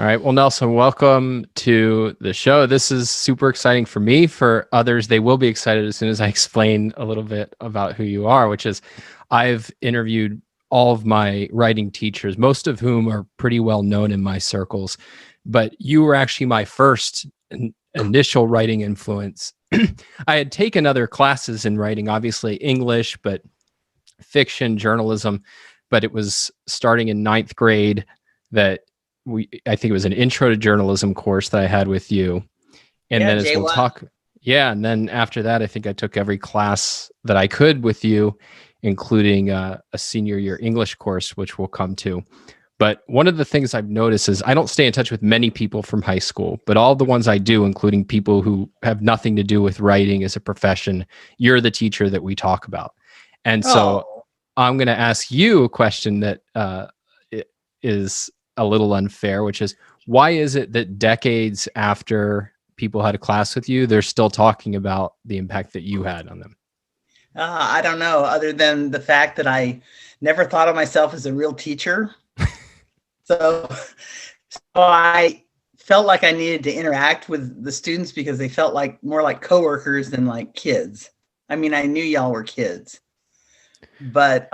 All right. Well, Nelson, welcome to the show. This is super exciting for me. For others, they will be excited as soon as I explain a little bit about who you are, which is I've interviewed all of my writing teachers, most of whom are pretty well known in my circles. But you were actually my first initial writing influence. I had taken other classes in writing, obviously English, but fiction, journalism. But it was starting in ninth grade that I think it was an intro to journalism course that I had with you. And Yeah, then as we'll J1. talk, yeah. And then after that, I think I took every class that I could with you, including a senior year English course, which we'll come to. But one of the things I've noticed is I don't stay in touch with many people from high school, but all the ones I do, including people who have nothing to do with writing as a profession, you're the teacher that we talk about. And so I'm going to ask you a question that is a little unfair, which is, why is it that decades after people had a class with you, they're still talking about the impact that you had on them? I don't know, other than the fact that I never thought of myself as a real teacher. So I felt like I needed to interact with the students because they felt like more like coworkers than like kids. I mean, I knew y'all were kids, but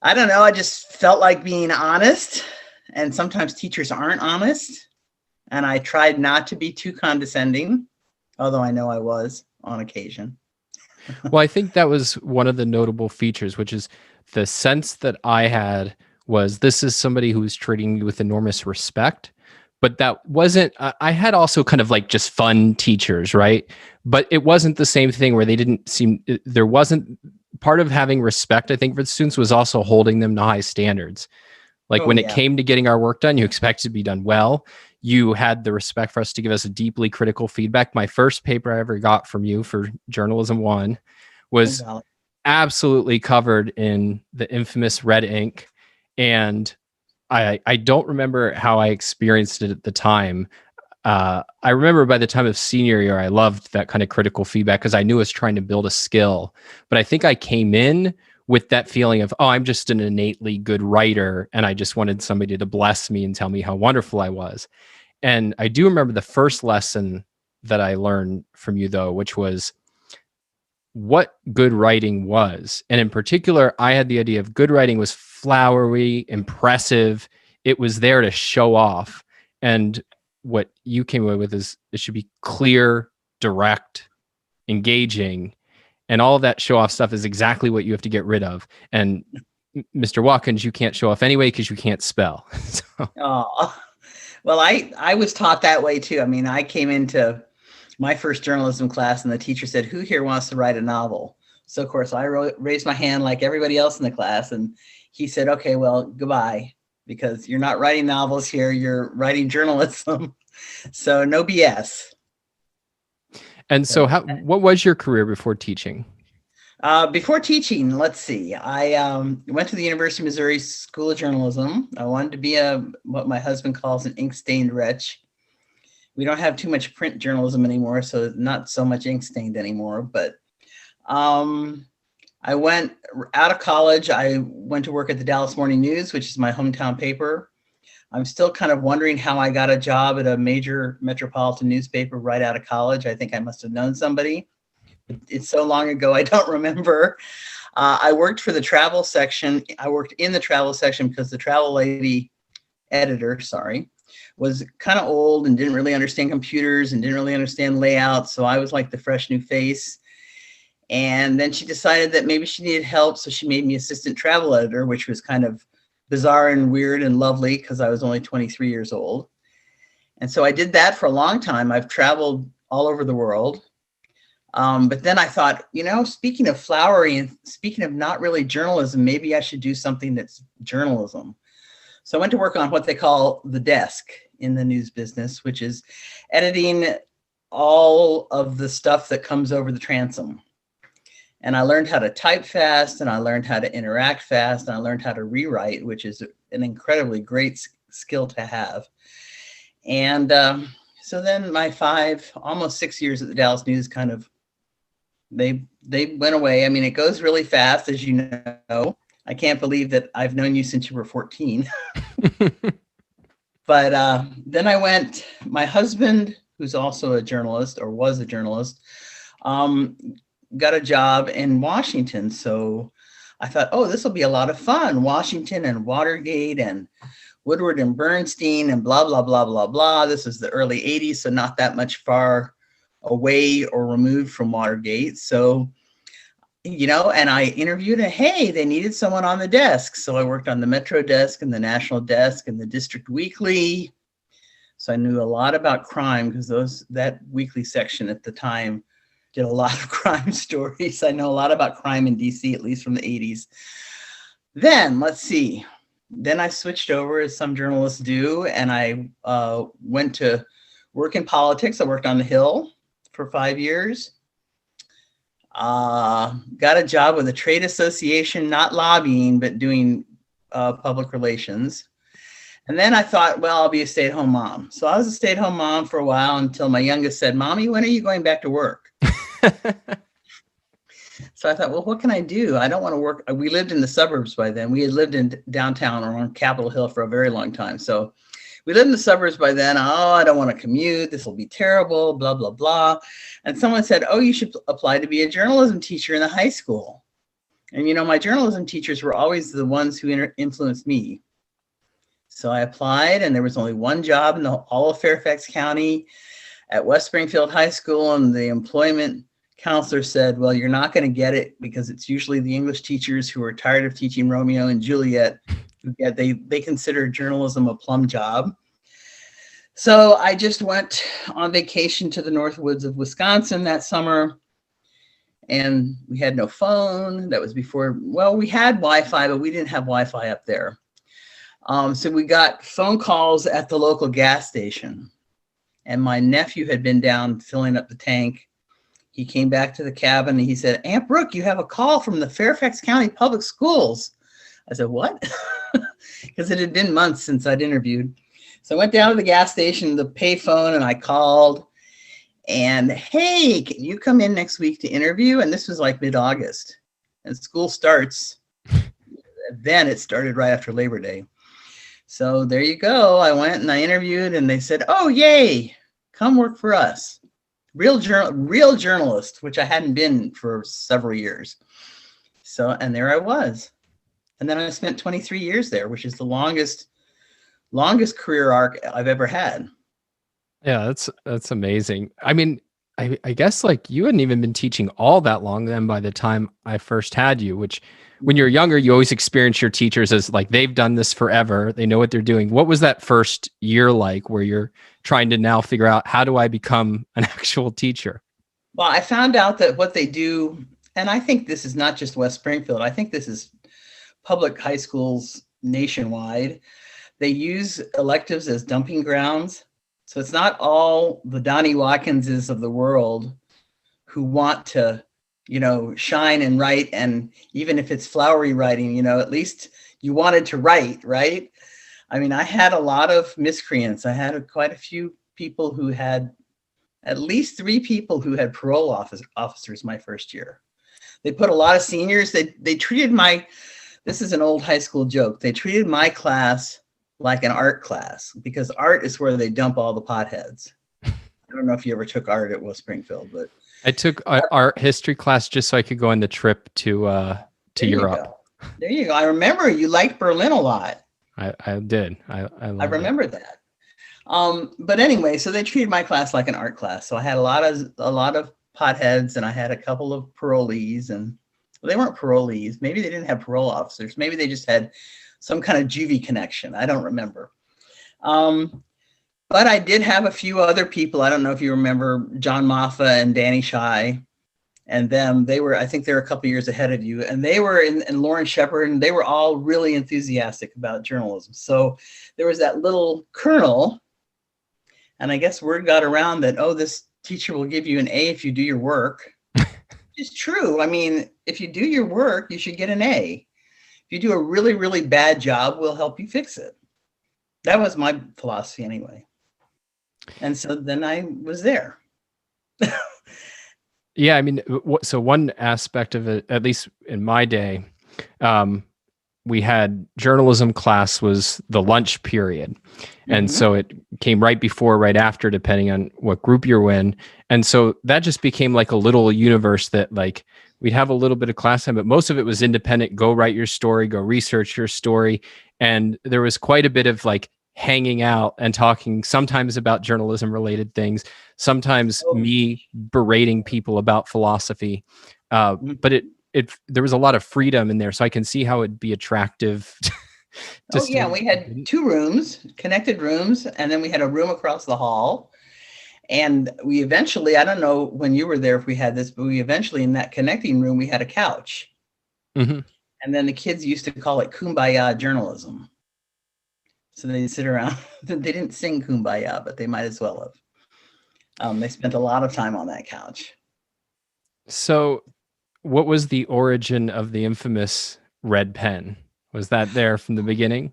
I don't know. I just felt like being honest, and sometimes teachers aren't honest. And I tried not to be too condescending, although I know I was on occasion. Well, I think that was one of the notable features, which is the sense that I had was this is somebody who's treating you with enormous respect. But that wasn't, I had also kind of like just fun teachers, right? But it wasn't the same thing where they didn't seem, there wasn't, part of having respect, I think, for the students was also holding them to high standards. Like when it came to getting our work done, you expect it to be done well. You had the respect for us to give us a deeply critical feedback. My first paper I ever got from you for Journalism 1 was absolutely covered in the infamous red ink. And I don't remember how I experienced it at the time. I remember by the time of senior year, I loved that kind of critical feedback because I knew I was trying to build a skill. But I think I came in with that feeling of, oh, I'm just an innately good writer, and I just wanted somebody to bless me and tell me how wonderful I was. And I do remember the first lesson that I learned from you, though, which was what good writing was. And in particular, I had the idea of good writing was flowery, impressive. It was there to show off. And what you came away with is it should be clear, direct, engaging, and all of that show off stuff is exactly what you have to get rid of. And Mr. Watkins, you can't show off anyway because you can't spell. Well, I was taught that way too. I mean, I came into my first journalism class and the teacher said, "Who here wants to write a novel?" So of course I raised my hand like everybody else in the class, and he said, "Okay, well, goodbye, because you're not writing novels here, you're writing journalism." So no BS. And so what was your career before teaching? Before teaching, let's see. I went to the University of Missouri School of Journalism. I wanted to be what my husband calls an ink-stained wretch. We don't have too much print journalism anymore, so not so much ink-stained anymore. But I went out of college. I went to work at the Dallas Morning News, which is my hometown paper. I'm still kind of wondering how I got a job at a major metropolitan newspaper right out of college. I think I must have known somebody. It's so long ago, I don't remember. I worked for the travel section. I worked in the travel section because the travel lady editor, was kind of old and didn't really understand computers and didn't really understand layouts. So I was like the fresh new face. And then she decided that maybe she needed help. So she made me assistant travel editor, which was kind of bizarre and weird and lovely because I was only 23 years old. And so I did that for a long time. I've traveled all over the world. But then I thought, speaking of flowery and speaking of not really journalism, maybe I should do something that's journalism. So I went to work on what they call the desk in the news business, which is editing all of the stuff that comes over the transom. And I learned how to type fast, and I learned how to interact fast, and I learned how to rewrite, which is an incredibly great skill to have. And so then my almost 6 years at the Dallas News kind of, they went away. I mean, it goes really fast, as you know. I can't believe that I've known you since you were 14. But then I went, my husband, who's also a journalist or was a journalist, got a job in Washington. So I thought, oh, this will be a lot of fun. Washington and Watergate and Woodward and Bernstein and blah, blah, blah, blah, blah. This is the early 80s, so not that much far away or removed from Watergate. So, and I interviewed, and hey, they needed someone on the desk. So I worked on the Metro desk and the National desk and the District Weekly. So I knew a lot about crime because that weekly section at the time did a lot of crime stories. I know a lot about crime in DC, at least from the 80s. Then, let's see. Then I switched over, as some journalists do, and I went to work in politics. I worked on the Hill for 5 years. Got a job with a trade association, not lobbying, but doing public relations. And then I thought, well, I'll be a stay-at-home mom. So I was a stay-at-home mom for a while until my youngest said, Mommy, when are you going back to work? So I thought, well, what can I do? I don't want to work. We lived in the suburbs by then. We had lived in downtown or on Capitol Hill for a very long time. So we lived in the suburbs by then. Oh, I don't want to commute. This will be terrible, blah, blah, blah. And someone said, oh, you should apply to be a journalism teacher in the high school. And, my journalism teachers were always the ones who influenced me. So I applied, and there was only one job in all of Fairfax County at West Springfield High School. And the employment counselor said, well, you're not going to get it because it's usually the English teachers who are tired of teaching Romeo and Juliet. They consider journalism a plum job. So I just went on vacation to the North Woods of Wisconsin that summer, and we had no phone. That was before, well, we had Wi-Fi, but we didn't have Wi-Fi up there. So we got phone calls at the local gas station, and my nephew had been down filling up the tank. He came back to the cabin and he said, Aunt Brooke, you have a call from the Fairfax County Public Schools. I said, what? Because it had been months since I'd interviewed. So I went down to the gas station, the payphone, and I called. And, hey, can you come in next week to interview? And this was like mid-August. And school starts. Then it started right after Labor Day. So there you go. I went and I interviewed, and they said, oh, yay, come work for us. Real journalist, which I hadn't been for several years. So, and there I was. And then I spent 23 years there, which is the longest career arc I've ever had. Yeah, that's amazing. I mean, I guess like you hadn't even been teaching all that long then by the time I first had you, which when you're younger, you always experience your teachers as like, they've done this forever. They know what they're doing. What was that first year like where you're trying to now figure out, how do I become an actual teacher? Well, I found out that what they do, and I think this is not just West Springfield, I think this is public high schools nationwide. They use electives as dumping grounds. So it's not all the Donnie Watkinses of the world who want to, shine and write. And even if it's flowery writing, at least you wanted to write, right? I mean, I had a lot of miscreants. I had quite a few people who had, at least 3 people who had parole officers my first year. They put a lot of seniors, they treated this is an old high school joke. They treated my class like an art class, because art is where they dump all the potheads. I don't know if you ever took art at West Springfield, but I took art history class just so I could go on the trip to Europe. There you go. I remember you liked Berlin a lot. I did. I remember that. But anyway, so they treated my class like an art class. So I had a lot of potheads, and I had a couple of parolees, and they weren't parolees. Maybe they didn't have parole officers. Maybe they just had some kind of juvie connection. I don't remember. But I did have a few other people. I don't know if you remember John Moffa and Danny Shy and them. I think they were a couple years ahead of you. And they were and Lauren Shepard, and they were all really enthusiastic about journalism. So there was that little kernel. And I guess word got around that, oh, this teacher will give you an A if you do your work. It's true. I mean, if you do your work, you should get an A. If you do a really, really bad job, we'll help you fix it. That was my philosophy anyway. And so then I was there. Yeah, I mean, so one aspect of it, at least in my day, we had journalism class was the lunch period. And so it came right before, right after, depending on what group you're in. And so that just became like a little universe that like we'd have a little bit of class time, but most of it was independent. Go write your story, go research your story. And there was quite a bit of like hanging out and talking sometimes about journalism related things, sometimes me berating people about philosophy. But there was a lot of freedom in there, so I can see how it'd be attractive. We had 2 rooms, connected rooms, and then we had a room across the hall. And we eventually, I don't know when you were there if we had this, but we eventually in that connecting room, we had a couch. And then the kids used to call it Kumbaya journalism. So they sit around. They didn't sing Kumbaya, but they might as well have. They spent a lot of time on that couch. So what was the origin of the infamous red pen? Was that there from the beginning?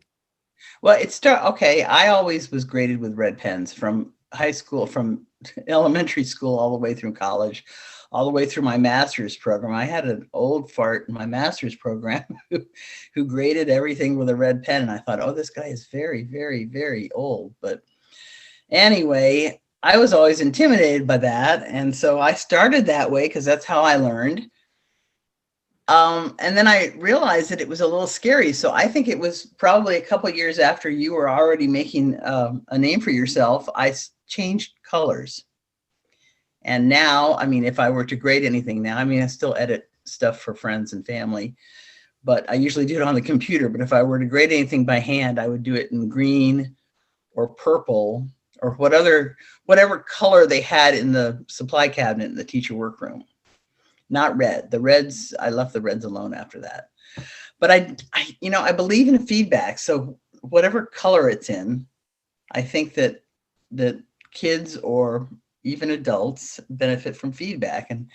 Well, I always was graded with red pens from high school, from elementary school, all the way through college, all the way through my master's program. I had an old fart in my master's program who graded everything with a red pen. And I thought, oh, this guy is very, very, very old. But anyway, I was always intimidated by that. And so I started that way because that's how I learned. And then I realized that it was a little scary. So I think it was probably a couple of years after you were already making a name for yourself, I changed colors. And now, I mean, if I were to grade anything now, I mean, I still edit stuff for friends and family, but I usually do it on the computer. But if I were to grade anything by hand, I would do it in green or purple or whatever color they had in the supply cabinet in the teacher workroom. Not red. The reds, I left the reds alone after that. But I believe in feedback. So whatever color it's in, I think that kids or even adults benefit from feedback. And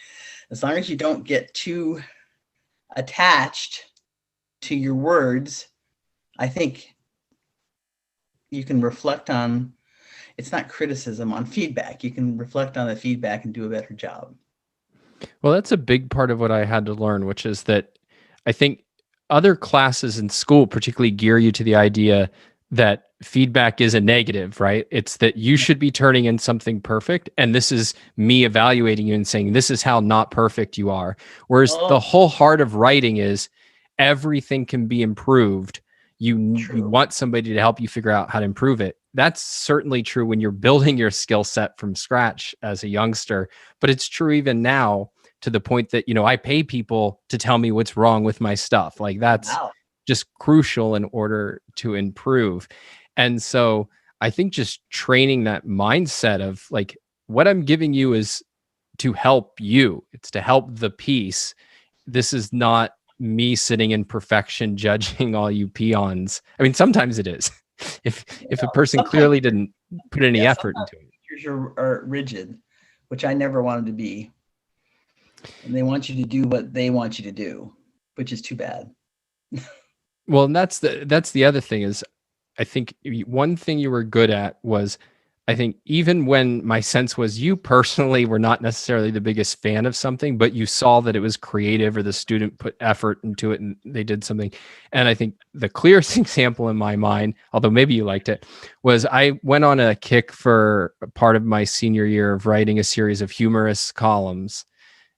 as long as you don't get too attached to your words, I think you can reflect on, it's not criticism, on feedback. You can reflect on the feedback and do a better job. Well, that's a big part of what I had to learn, which is that I think other classes in school particularly gear you to the idea that feedback is a negative, right? It's that you should be turning in something perfect. And this is me evaluating you and saying, this is how not perfect you are. Whereas the whole heart of writing is everything can be improved. You want somebody to help you figure out how to improve it. That's certainly true when you're building your skill set from scratch as a youngster, but it's true even now to the point that, I pay people to tell me what's wrong with my stuff. Like that's just crucial in order to improve. And so I think just training that mindset of like, what I'm giving you is to help you. It's to help the piece. This is not me sitting in perfection, judging all you peons. I mean, sometimes it is. If a person clearly didn't put any effort into it. Teachers are rigid, which I never wanted to be. And they want you to do what they want you to do, which is too bad. Well, and that's the other thing is, I think one thing you were good at was, I think even when my sense was you personally were not necessarily the biggest fan of something, but you saw that it was creative or the student put effort into it and they did something. And I think the clearest example in my mind, although maybe you liked it, was I went on a kick for part of my senior year of writing a series of humorous columns,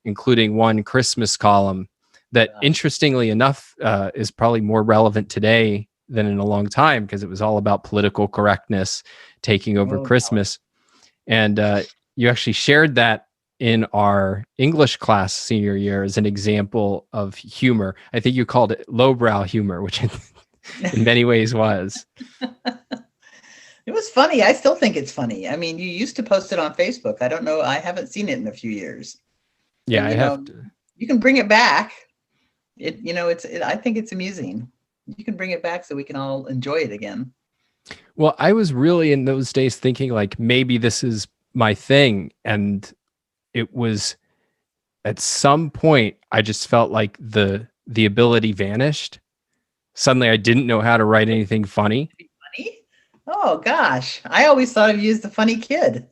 including one Christmas column that interestingly enough is probably more relevant today than in a long time because it was all about political correctness taking over Christmas. And you actually shared that in our English class senior year as an example of humor. I think you called it lowbrow humor, which in many ways was. It was funny. I still think it's funny. I mean, you used to post it on Facebook. I don't know. I haven't seen it in a few years. Yeah, I have to. You can bring it back. I think it's amusing. You can bring it back so we can all enjoy it again. Well, I was really in those days thinking like maybe this is my thing. And it was at some point I just felt like the ability vanished. Suddenly I didn't know how to write anything funny. Funny? Oh gosh. I always thought of you as the funny kid.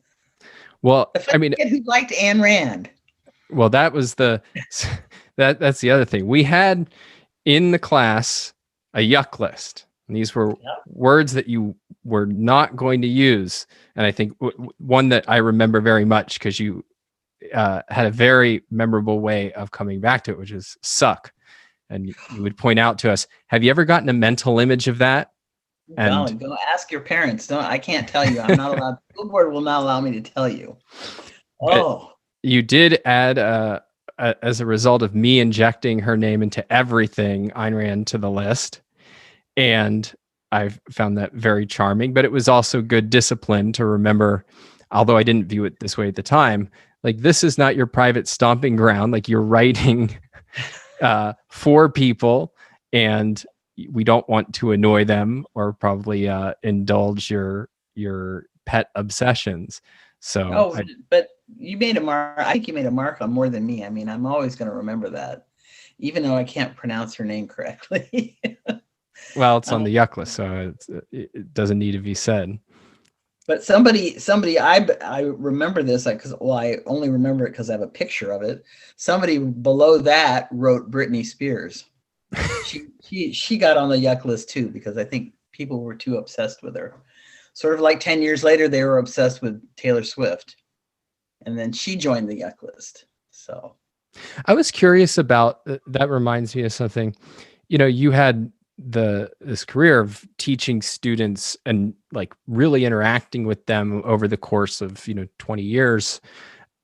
Well, the funny kid who liked Ayn Rand. Well, that was that's the other thing. We had in the class a yuck list. And these were Yep. words that you were not going to use. And I think one that I remember very much because you had a very memorable way of coming back to it, which is suck. And you would point out to us, have you ever gotten a mental image of that? Golly, And go ask your parents. Don't, I can't tell you. I'm not allowed. The school board will not allow me to tell you. Oh, you did add, as a result of me injecting her name into everything, Ayn Rand to the list. And I found that very charming, but it was also good discipline to remember, although I didn't view it this way at the time, like this is not your private stomping ground. Like you're writing for people, and we don't want to annoy them or probably indulge your pet obsessions. So but you made a mark. I think you made a mark on more than me. I mean, I'm always going to remember that, even though I can't pronounce her name correctly. well, it's on the yuck list, so it doesn't need to be said. But somebody, I remember this because, well, I only remember it because I have a picture of it. Somebody below that wrote Britney Spears. She got on the yuck list too, because I think people were too obsessed with her. Sort of like 10 years later, they were obsessed with Taylor Swift, and then she joined the yuck list. So I was curious about that. Reminds me of something. You know, you had this career of teaching students and like really interacting with them over the course of 20 years.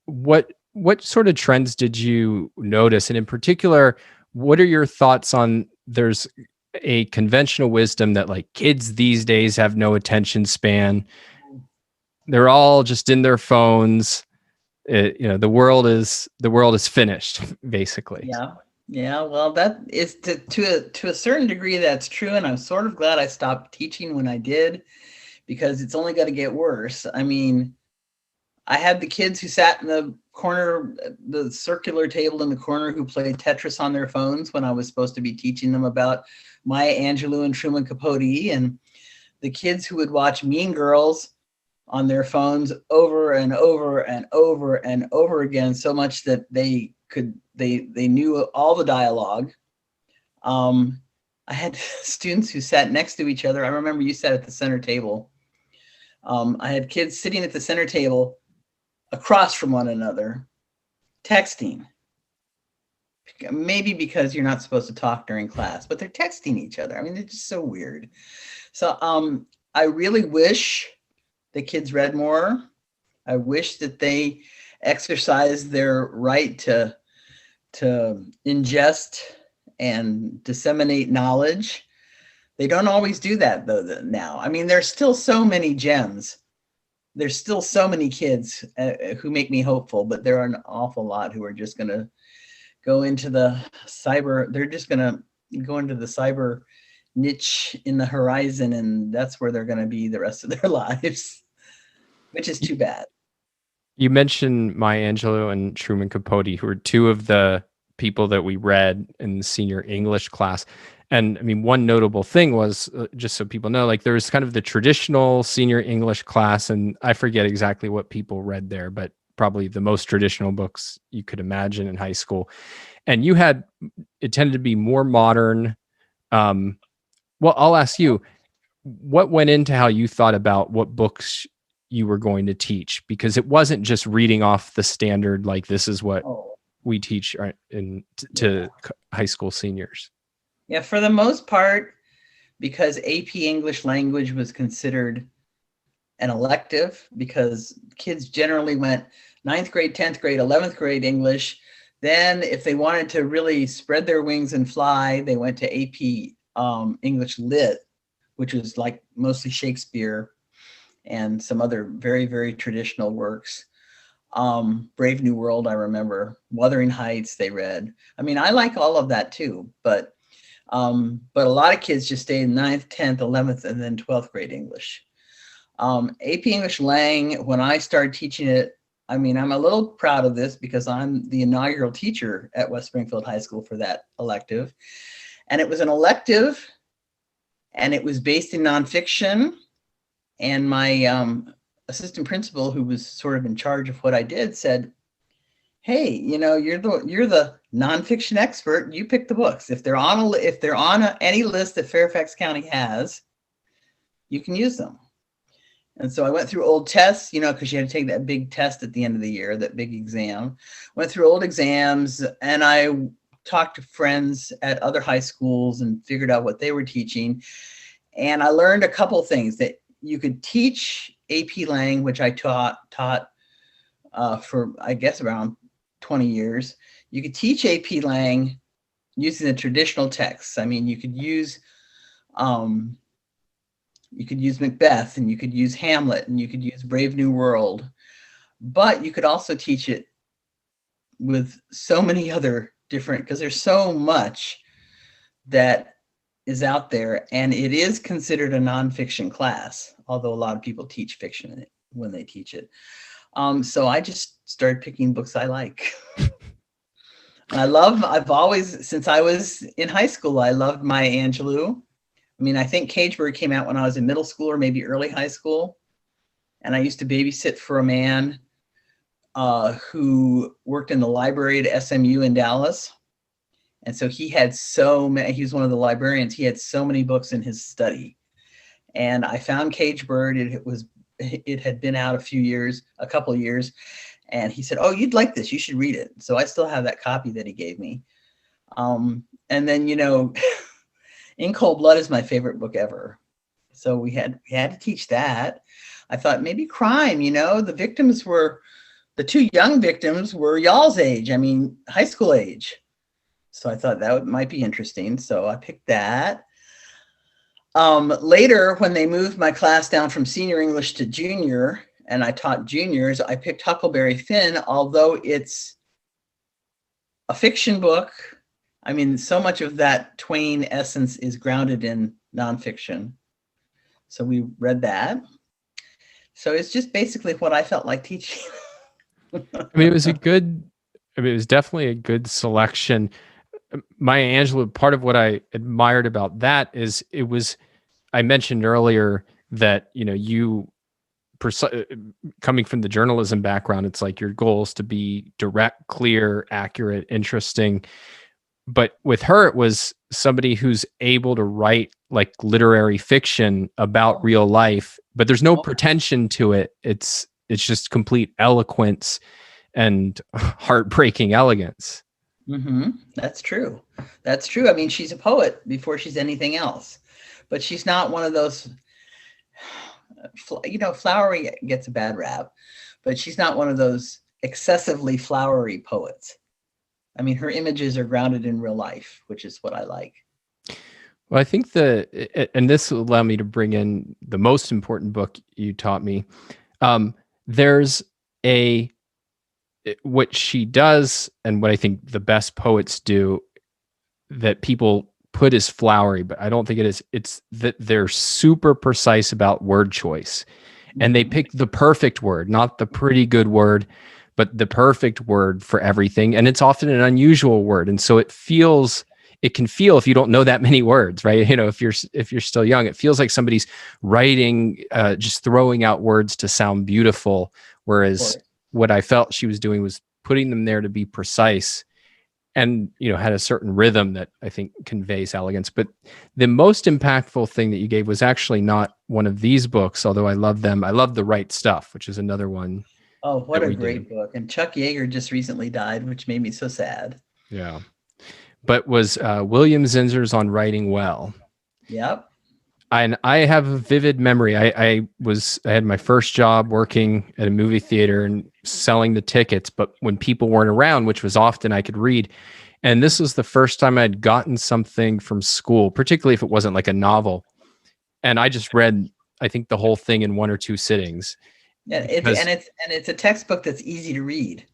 What sort of trends did you notice, and in particular, what are your thoughts on there's a conventional wisdom that like kids these days have no attention span, they're all just in their phones, the world is finished basically. Yeah, well, that is to a certain degree that's true, and I'm sort of glad I stopped teaching when I did, because it's only got to get worse. I mean, I had the kids who sat in the corner, the circular table in the corner, who played Tetris on their phones when I was supposed to be teaching them about Maya Angelou and Truman Capote, and the kids who would watch Mean Girls on their phones over and over and over and over again, so much that they knew all the dialogue. I had students who sat next to each other. I remember you sat at the center table. I had kids sitting at the center table across from one another, texting. Maybe because you're not supposed to talk during class, but they're texting each other. I mean, it's just so weird. So I really wish the kids read more. I wish that they exercised their right to ingest and disseminate knowledge. They don't always do that though now. I mean, there's still so many gems. There's still so many kids who make me hopeful, but there are an awful lot who are just going to go into the cyber. They're just going to go into the cyber niche in the horizon, and that's where they're going to be the rest of their lives, which is too bad. You mentioned Maya Angelou and Truman Capote, who were two of the people that we read in the senior English class. And I mean, one notable thing was, just so people know, like there was kind of the traditional senior English class, and I forget exactly what people read there, but probably the most traditional books you could imagine in high school. And you had, it tended to be more modern. Well, I'll ask you, what went into how you thought about what books you were going to teach? Because it wasn't just reading off the standard, like this is what we teach to high school seniors. Yeah, for the most part, because AP English language was considered an elective, because kids generally went 9th grade, 10th grade, 11th grade English. Then if they wanted to really spread their wings and fly, they went to AP English Lit, which was like mostly Shakespeare and some other very, very traditional works. Brave New World, I remember. Wuthering Heights, they read. I mean, I like all of that too, but a lot of kids just stayed in 9th, 10th, 11th, and then 12th grade English. AP English Lang, when I started teaching it, I mean, I'm a little proud of this because I'm the inaugural teacher at West Springfield High School for that elective. And it was an elective, and it was based in nonfiction. And my assistant principal, who was sort of in charge of what I did, said, "Hey, you're the nonfiction expert, you pick the books. If they're on any list that Fairfax County has, you can use them. And so I went through old tests, because you had to take that big test at the end of the year, that big exam. Went through old exams, and I talked to friends at other high schools and figured out what they were teaching. And I learned a couple of things, that you could teach AP Lang, which I taught for, I guess, around 20 years. You could teach AP Lang using the traditional texts. I mean, you could use Macbeth, and you could use Hamlet, and you could use Brave New World, but you could also teach it with so many other different, because there's so much that is out there, and it is considered a nonfiction class, although a lot of people teach fiction when they teach it. So I just started picking books I like. I've always, since I was in high school, I loved Maya Angelou. I mean, I think Cagebury came out when I was in middle school or maybe early high school. And I used to babysit for a man who worked in the library at SMU in Dallas. And so he had he was one of the librarians. He had so many books in his study. And I found Cagebird. It had been out a couple of years. And he said, "Oh, you'd like this. You should read it." So I still have that copy that he gave me. And then, In Cold Blood is my favorite book ever. So we had to teach that. I thought maybe crime, the two young victims were y'all's age. I mean, high school age. So I thought that might be interesting. So I picked that. Later, when they moved my class down from senior English to junior, and I taught juniors, I picked Huckleberry Finn, although it's a fiction book. I mean, so much of that Twain essence is grounded in nonfiction. So we read that. So it's just basically what I felt like teaching. I mean, it was definitely a good selection. Maya Angelou, part of what I admired about that is I mentioned earlier that, you coming from the journalism background, it's like your goal is to be direct, clear, accurate, interesting. But with her, it was somebody who's able to write like literary fiction about real life, but there's no pretension to it. It's just complete eloquence and heartbreaking elegance. Mm-hmm. That's true. That's true. I mean, she's a poet before she's anything else, but she's not one of those, flowery gets a bad rap, but she's not one of those excessively flowery poets. I mean, her images are grounded in real life, which is what I like. Well, I think and this will allow me to bring in the most important book you taught me. There's what she does, and what I think the best poets do that people put as flowery, but I don't think it is. It's that they're super precise about word choice, and they pick the perfect word, not the pretty good word, but the perfect word for everything. And it's often an unusual word. And so it can feel, if you don't know that many words, right? If you're still young, it feels like somebody's writing, just throwing out words to sound beautiful. Whereas what I felt she was doing was putting them there to be precise and, had a certain rhythm that I think conveys elegance. But the most impactful thing that you gave was actually not one of these books, although I love them. I love The Right Stuff, which is another one. Oh, what a great book. And Chuck Yeager just recently died, which made me so sad. Yeah. But was William Zinzer's On Writing Well. Yep. And I have a vivid memory. I had my first job working at a movie theater and selling the tickets, but when people weren't around, which was often, I could read. And this was the first time I'd gotten something from school, particularly if it wasn't like a novel. And I just read, I think, the whole thing in one or two sittings. Yeah, it's a textbook that's easy to read.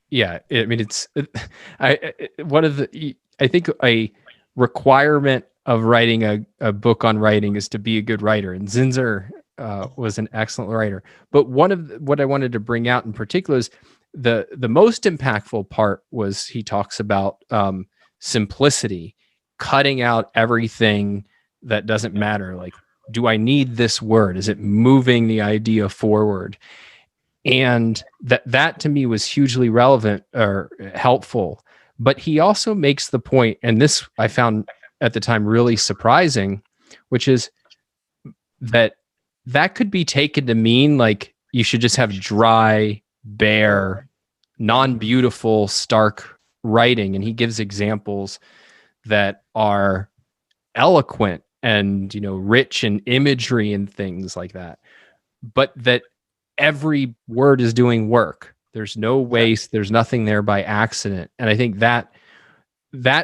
Yeah, I mean, I think a requirement of writing a book on writing is to be a good writer, and Zinzer was an excellent writer. But what I wanted to bring out in particular is the most impactful part was he talks about simplicity, cutting out everything that doesn't matter, like, do I need this word? Is it moving the idea forward? And that to me was hugely relevant or helpful. But he also makes the point, and this I found at the time really surprising, which is that could be taken to mean like you should just have dry, bare, non-beautiful, stark writing. And he gives examples that are eloquent and, rich in imagery and things like that. But that every word is doing work. There's no waste. There's nothing there by accident. And I think that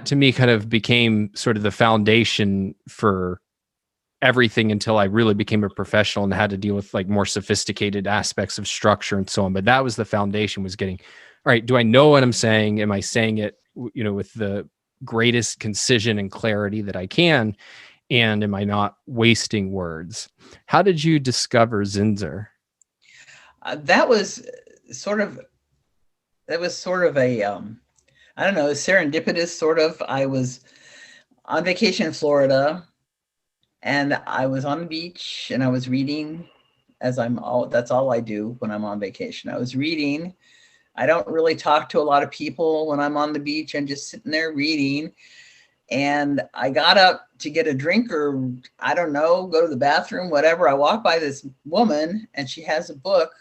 to me kind of became sort of the foundation for everything until I really became a professional and had to deal with like more sophisticated aspects of structure and so on. But that was the foundation, was getting, all right, do I know what I'm saying? Am I saying it, with the greatest concision and clarity that I can? And am I not wasting words? How did you discover Zinzer? That was sort of a, I don't know, serendipitous sort of. I was on vacation in Florida, and I was on the beach, and I was reading, that's all I do when I'm on vacation. I was reading. I don't really talk to a lot of people when I'm on the beach. I'm just sitting there reading. And I got up to get a drink, or I don't know, go to the bathroom, whatever. I walked by this woman, and she has a book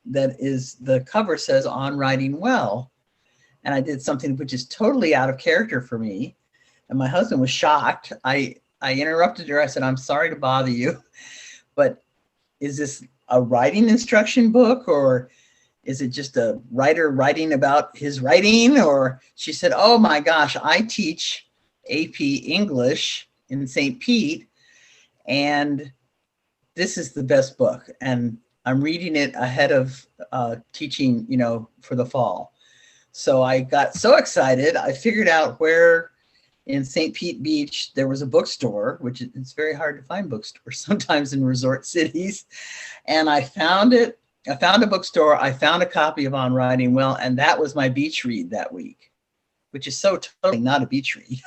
the cover says "On Writing Well." And I did something which is totally out of character for me. And my husband was shocked. I interrupted her. I said, "I'm sorry to bother you, but is this a writing instruction book, or is it just a writer writing about his writing?" Or she said, "Oh my gosh, I teach AP English in St. Pete, and this is the best book. And I'm reading it ahead of teaching, for the fall." So I got so excited. I figured out where in St. Pete Beach there was a bookstore, which it's very hard to find bookstores sometimes in resort cities. And I found it. I found a bookstore. I found a copy of On Writing Well, and that was my beach read that week, which is so totally not a beach read.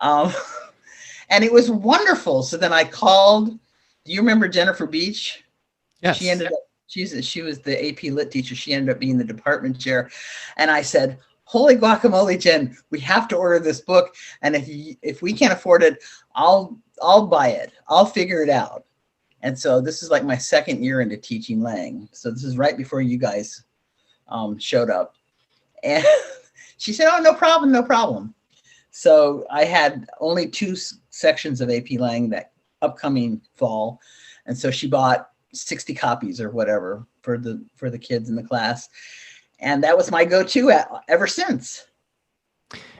And it was wonderful. So then I called. Do you remember Jennifer Beach? Yes. She ended up. She was the AP Lit teacher. She ended up being the department chair, and I said, "Holy guacamole, Jen! We have to order this book, and if we can't afford it, I'll buy it. I'll figure it out." And so this is like my second year into teaching Lang. So this is right before you guys showed up. And she said, "Oh, no problem, no problem." So I had only 2 sections of AP Lang that upcoming fall. And so she bought 60 copies or whatever for the kids in the class. And that was my go-to ever since.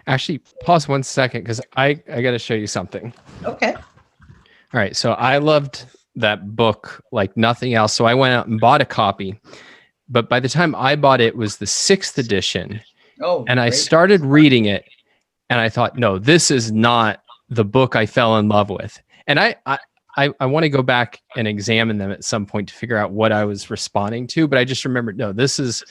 Actually, pause 1 second, because I got to show you something. Okay. All right. So I loved that book like nothing else. So I went out and bought a copy. But by the time I bought it, it was the 6th edition. Oh, and I started reading it, and I thought, no, this is not the book I fell in love with. And I want to go back and examine them at some point to figure out what I was responding to. But I just remembered, no, there's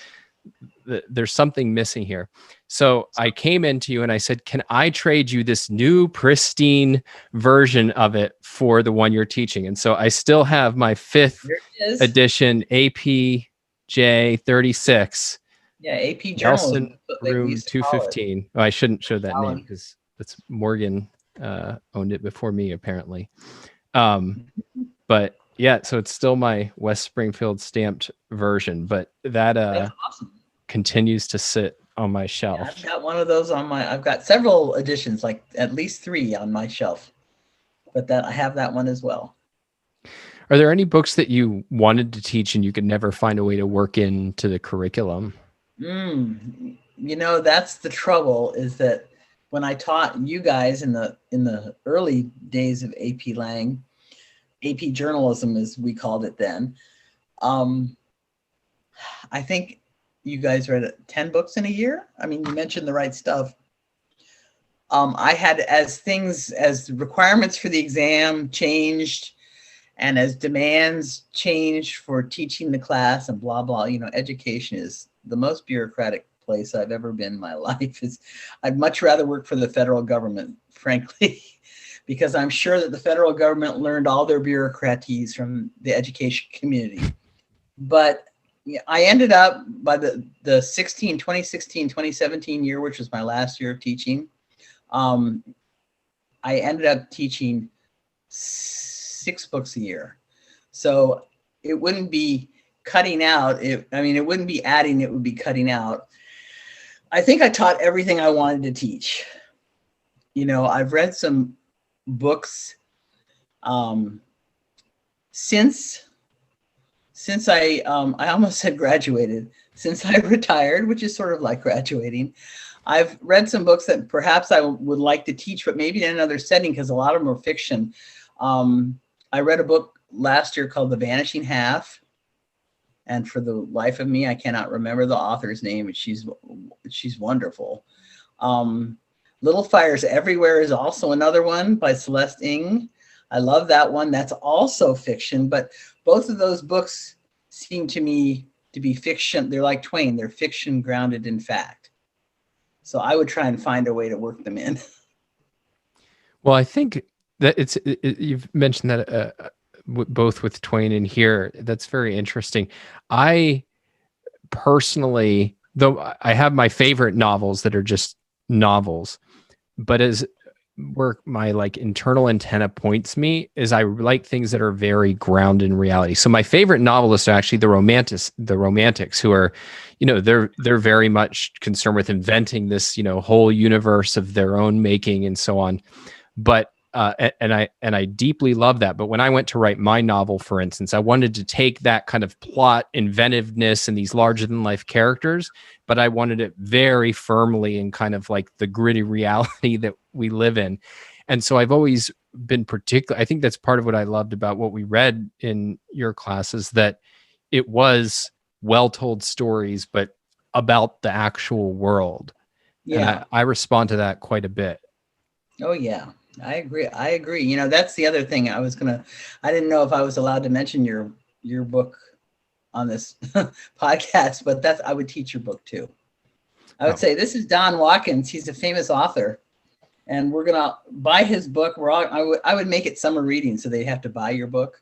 something missing here. So I came into you and I said, "Can I trade you this new pristine version of it for the one you're teaching?" And so I still have my 5th edition APJ 36. Yeah, AP Journalism. Nelson Room 215. Oh, I shouldn't show that name because that's Morgan owned it before me, apparently. But yeah, so it's still my West Springfield stamped version, but that awesome. Continues to sit on my shelf. Yeah, I've got one of those I've got several editions, like at least 3 on my shelf, but I have that one as well. Are there any books that you wanted to teach and you could never find a way to work into the curriculum? That's the trouble, is that when I taught you guys in the early days of AP Lang, AP Journalism as we called it then, I think you guys read 10 books in a year. I mean, you mentioned the right stuff. I had, as requirements for the exam changed, and as demands changed for teaching the class and blah, blah, education is the most bureaucratic place I've ever been in my life. I'd much rather work for the federal government, frankly, because I'm sure that the federal government learned all their bureaucraties from the education community. But yeah, I ended up by the 2016, 2017 year, which was my last year of teaching. I ended up teaching 6 books a year. So it wouldn't be cutting out. It wouldn't be adding, it would be cutting out. I think I taught everything I wanted to teach. I've read some books since I almost said graduated, since I retired, which is sort of like graduating. I've read some books that perhaps I would like to teach, but maybe in another setting, because a lot of them are fiction. I read a book last year called The Vanishing Half. And for the life of me, I cannot remember the author's name, but she's wonderful. Little Fires Everywhere is also another one by Celeste Ng. I love that one. That's also fiction, but both of those books seem to me to be fiction. They're like Twain. They're fiction grounded in fact. So I would try and find a way to work them in. Well, I think that you've mentioned that both with Twain and here. That's very interesting. I personally, though I have my favorite novels that are just novels, but as where my like internal antenna points me is I like things that are very grounded in reality. So my favorite novelists are actually the romantics who are, they're very much concerned with inventing this, whole universe of their own making and so on. But and I deeply love that. But when I went to write my novel, for instance, I wanted to take that kind of plot inventiveness and these larger than life characters, but I wanted it very firmly in kind of like the gritty reality that we live in. And so I've always been particular. I think that's part of what I loved about what we read in your classes, that it was well-told stories, but about the actual world. Yeah. And I respond to that quite a bit. Oh, yeah. I agree. That's the other thing I didn't know if I was allowed to mention your book on this podcast, but I would teach your book too. I would say, this is Don Watkins. He's a famous author, and we're going to buy his book. I would make it summer reading, so they'd have to buy your book,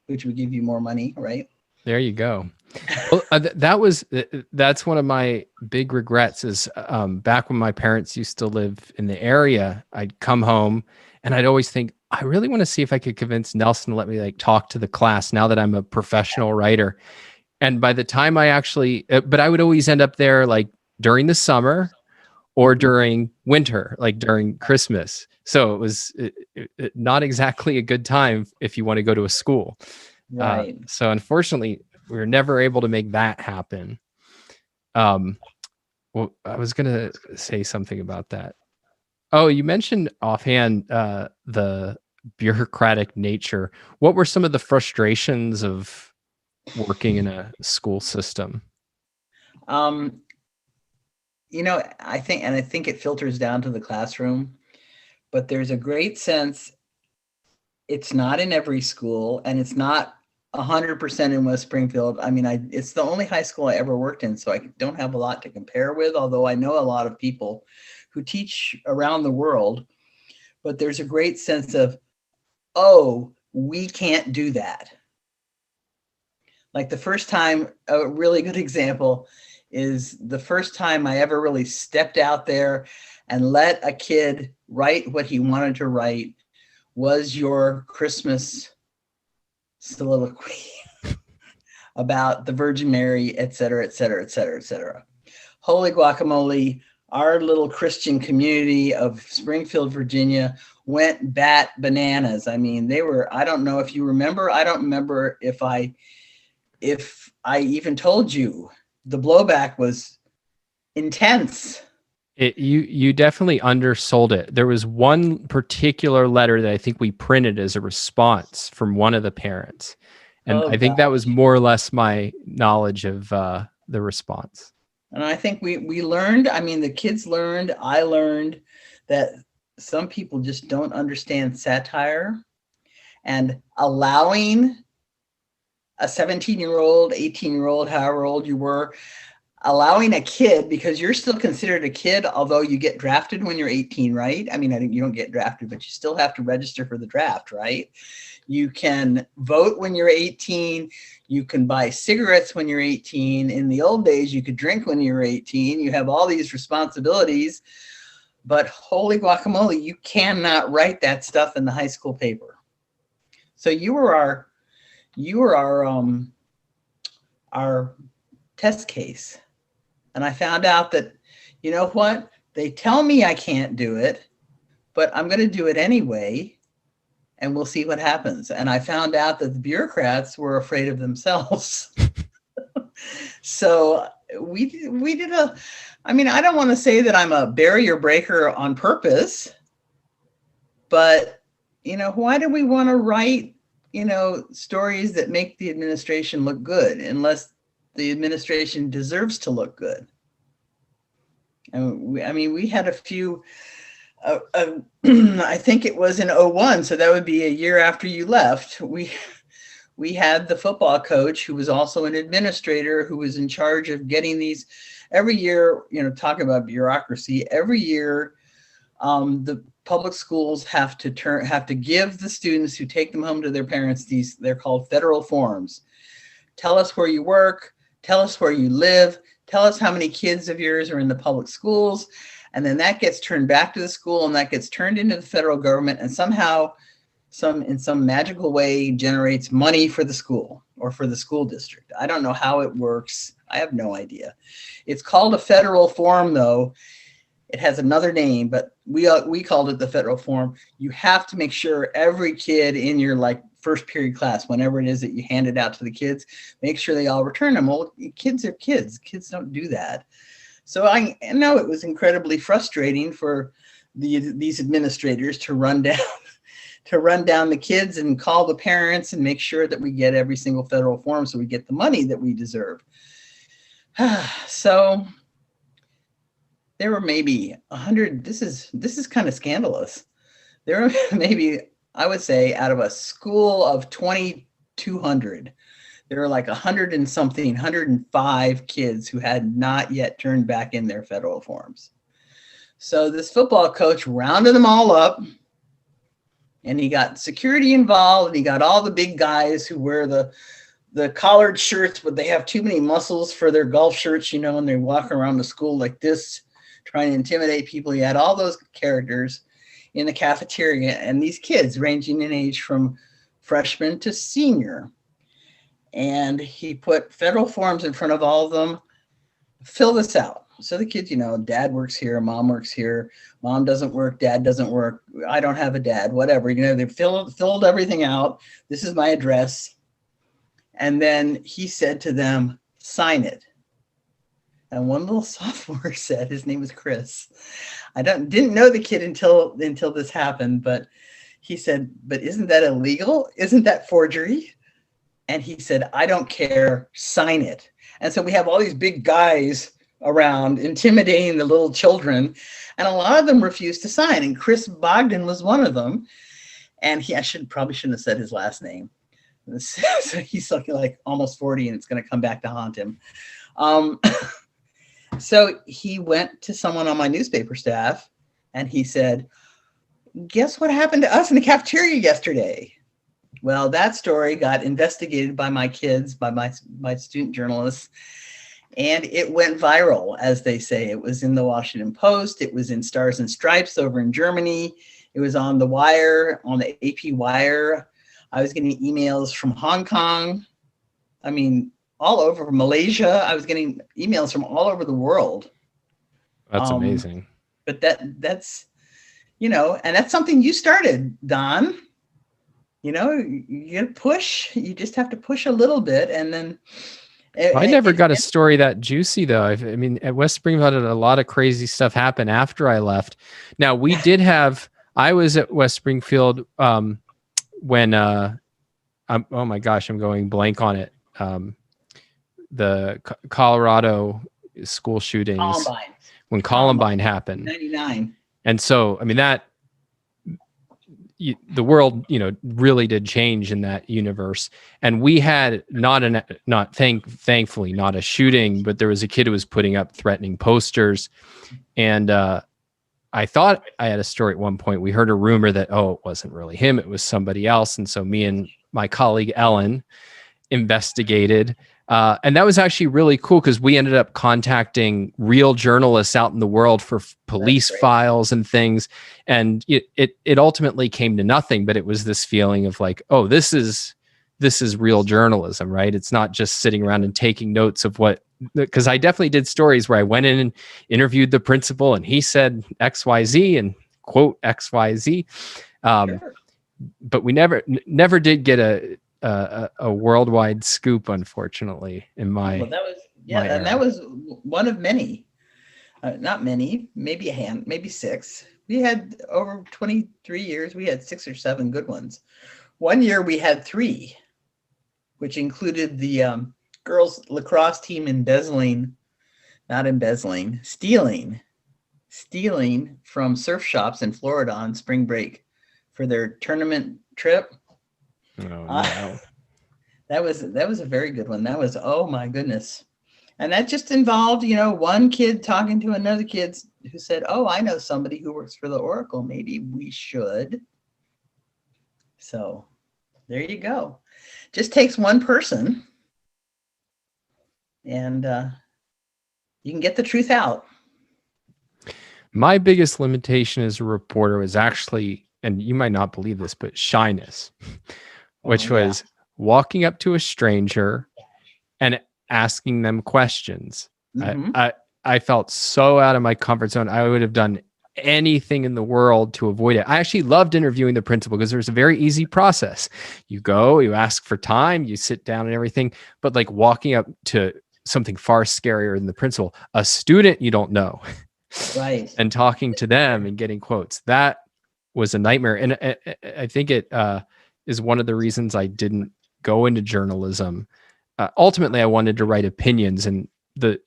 which would give you more money, right? There you go. Well, that's one of my big regrets is back when my parents used to live in the area, I'd come home and I'd always think, I really want to see if I could convince Nelson to let me like talk to the class now that I'm a professional writer. And by the time I actually, but I would always end up there like during the summer or during winter, like during Christmas. So it was not exactly a good time if you want to go to a school. Right. So unfortunately, we were never able to make that happen. Well, I was going to say something about that. Oh, you mentioned offhand the bureaucratic nature. What were some of the frustrations of working in a school system? I think it filters down to the classroom, but there's a great sense. It's not in every school, and it's not 100% in West Springfield. It's the only high school I ever worked in, so I don't have a lot to compare with, although I know a lot of people who teach around the world. But there's a great sense of, oh, we can't do that. Like the first time, a really good example is the first time I ever really stepped out there and let a kid write what he wanted to write was your Christmas soliloquy about the Virgin Mary, et cetera, et cetera, et cetera, et cetera. Holy guacamole, our little Christian community of Springfield, Virginia went bat bananas. I don't know if you remember. I don't remember if I even told you. The blowback was intense. You definitely undersold it. There was one particular letter that I think we printed as a response from one of the parents. And I think that was more or less my knowledge of the response. And I think we learned, the kids learned, I learned that some people just don't understand satire, and allowing a 17-year-old, 18-year-old, however old you were, allowing a kid, because you're still considered a kid, although you get drafted when you're 18, right? I mean, I think you don't get drafted, but you still have to register for the draft, right? You can vote when you're 18. You can buy cigarettes when you're 18. In the old days, you could drink when you were 18. You have all these responsibilities, but holy guacamole, you cannot write that stuff in the high school paper. So you were our test case. And I found out that, you know what? They tell me I can't do it, but I'm going to do it anyway. And we'll see what happens. And I found out that the bureaucrats were afraid of themselves. So we did I mean, I don't want to say that I'm a barrier breaker on purpose, but, you know, why do we want to write, you know, stories that make the administration look good unless the administration deserves to look good? And we had a few, I think it was in 2001, so that would be a year after you left. We had the football coach who was also an administrator who was in charge of getting these every year, you know, talking about bureaucracy. Every year, the public schools have to give the students who take them home to their parents they're called federal forms. Tell us where you work, tell us where you live, tell us how many kids of yours are in the public schools. And then that gets turned back to the school, and that gets turned into the federal government, and somehow in some magical way generates money for the school or for the school district. I don't know how it works. I have no idea. It's called a federal form, though. It has another name, but we called it the federal form. You have to make sure every kid in your first period class, whenever it is that you hand it out to the kids, make sure they all return them. Well, kids are kids. Kids don't do that. So I know it was incredibly frustrating for these administrators to run down the kids and call the parents and make sure that we get every single federal form so we get the money that we deserve. So there were maybe 100. This is kind of scandalous. There were maybe, I would say, out of a school of 2,200, there were 105 kids who had not yet turned back in their federal forms. So this football coach rounded them all up, and he got security involved, and he got all the big guys who wear the collared shirts, but they have too many muscles for their golf shirts, you know, and they walk around the school like this, trying to intimidate people. He had all those characters in the cafeteria, and these kids ranging in age from freshman to senior. And he put federal forms in front of all of them. Fill this out. So the kids, you know, dad works here, mom works here, mom doesn't work, dad doesn't work, I don't have a dad, whatever. You know, they filled everything out. This is my address. And then he said to them, sign it. And one little sophomore said, his name was Chris. I didn't know the kid until this happened, but he said, but isn't that illegal? Isn't that forgery? And he said, I don't care, sign it. And so we have all these big guys around intimidating the little children, and a lot of them refused to sign. And Chris Bogdan was one of them. And probably shouldn't have said his last name. So he's like almost 40, and it's going to come back to haunt him. So he went to someone on my newspaper staff, and he said, guess what happened to us in the cafeteria yesterday? Well, that story got investigated by my kids, by my student journalists, and it went viral, as they say. It was in the Washington Post. It was in Stars and Stripes over in Germany. It was on The Wire, on the AP Wire. I was getting emails from Hong Kong. I mean, all over Malaysia. I was getting emails from all over the world. That's amazing. But that's, you know, and that's something you started, Don. You know, you gotta push. You just have to push a little bit, and then. I never got a story that juicy, though. I mean, at West Springfield, a lot of crazy stuff happened after I left. Now, we did have. I was at West Springfield when. Oh my gosh, I'm going blank on it. The Colorado school shootings. When Columbine happened. 99. And so, I mean, that. the world, really did change in that universe. And we had thankfully not a shooting, but there was a kid who was putting up threatening posters. And I thought I had a story at one point. We heard a rumor that, it wasn't really him, it was somebody else. And so me and my colleague Ellen investigated. And that was actually really cool because we ended up contacting real journalists out in the world for police files and things. And it ultimately came to nothing, but it was this feeling of like, this is real journalism, right? It's not just sitting around and taking notes of because I definitely did stories where I went in and interviewed the principal and he said XYZ and quote XYZ. But we never did get a worldwide scoop, unfortunately, in my. Well, that was one of many, not many, maybe a hand, maybe six. We had over 23 years. We had 6 or 7 good ones. One year we had 3, which included the girls lacrosse team stealing from surf shops in Florida on spring break for their tournament trip. Oh, no. That was a very good one. That was, oh my goodness. And that just involved, one kid talking to another kid who said, I know somebody who works for the Oracle. Maybe we should. So there you go. Just takes one person and you can get the truth out. My biggest limitation as a reporter was actually, and you might not believe this, but shyness, which was walking up to a stranger and asking them questions. Mm-hmm. I felt so out of my comfort zone. I would have done anything in the world to avoid it. I actually loved interviewing the principal because there's a very easy process. You go, you ask for time, you sit down and everything. But like walking up to something far scarier than the principal, a student you don't know, right, and talking to them and getting quotes, that was a nightmare. And I think it is one of the reasons I didn't go into journalism. Ultimately, I wanted to write opinions, and the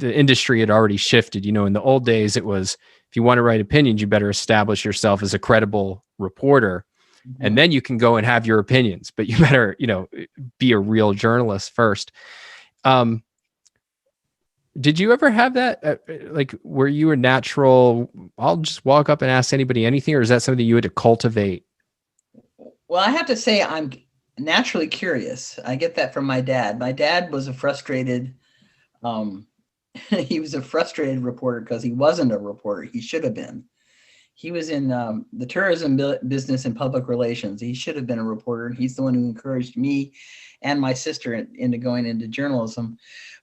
industry had already shifted. In the old days, it was, if you want to write opinions, you better establish yourself as a credible reporter, mm-hmm. and then you can go and have your opinions, but you better, be a real journalist first. Did you ever have that, were you a natural, I'll just walk up and ask anybody anything, or is that something you had to cultivate? Well, I have to say I'm naturally curious. I get that from my dad. My dad was a frustrated, he was a frustrated reporter because he wasn't a reporter. He should have been. He was in the tourism business and public relations. He should have been a reporter. He's the one who encouraged me and my sister into going into journalism.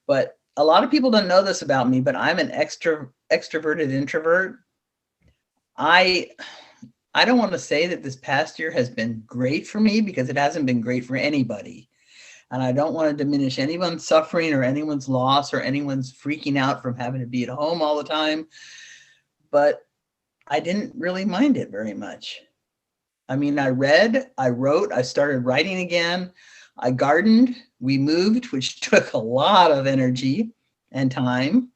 But a lot of people don't know this about me, but I'm an extroverted introvert. I don't want to say that this past year has been great for me because it hasn't been great for anybody. And I don't want to diminish anyone's suffering or anyone's loss or anyone's freaking out from having to be at home all the time. But I didn't really mind it very much. I mean, I read, I wrote, I started writing again. I gardened, we moved, which took a lot of energy and time.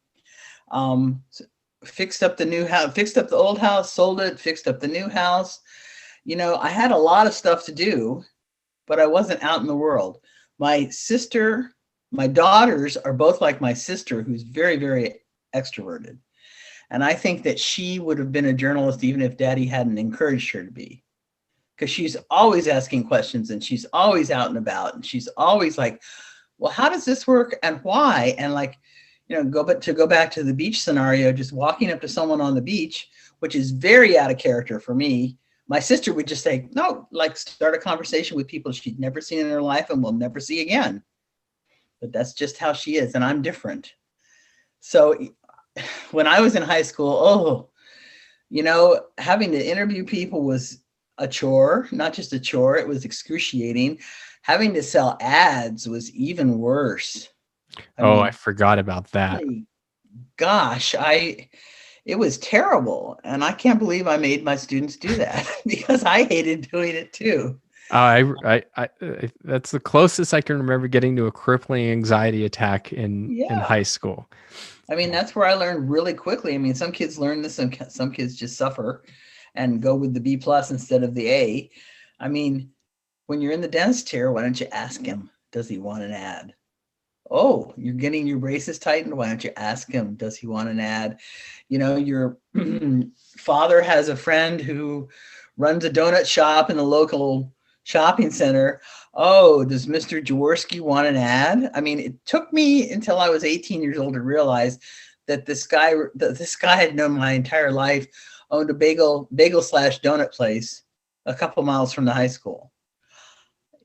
Fixed up the new house, fixed up the old house, sold it, fixed up the new house. I had a lot of stuff to do, but I wasn't out in the world. My daughters are both like my sister, who's very, very extroverted. And I think that she would have been a journalist even if Daddy hadn't encouraged her to be. Because she's always asking questions and she's always out and about. And she's always like, well, how does this work and why? And go back to the beach scenario, just walking up to someone on the beach, which is very out of character for me. My sister would just say, no, start a conversation with people she'd never seen in her life and will never see again. But that's just how she is. And I'm different. So when I was in high school, having to interview people was a chore, not just a chore. It was excruciating. Having to sell ads was even worse. I forgot about that. Gosh, it was terrible. And I can't believe I made my students do that because I hated doing it too. I that's the closest I can remember getting to a crippling anxiety attack in high school. I mean, that's where I learned really quickly. I mean, some kids learn this and some kids just suffer. and go with the B plus instead of the A. I mean, when you're in the dentist chair, why don't you ask him, does he want an ad? Oh, you're getting your braces tightened. Why don't you ask him, does he want an ad? You know, your father has a friend who runs a donut shop in the local shopping center. Oh, does Mr. Jaworski want an ad? I mean, it took me until I was 18 years old to realize that this guy had known my entire life, owned a bagel slash donut place a couple miles from the high school.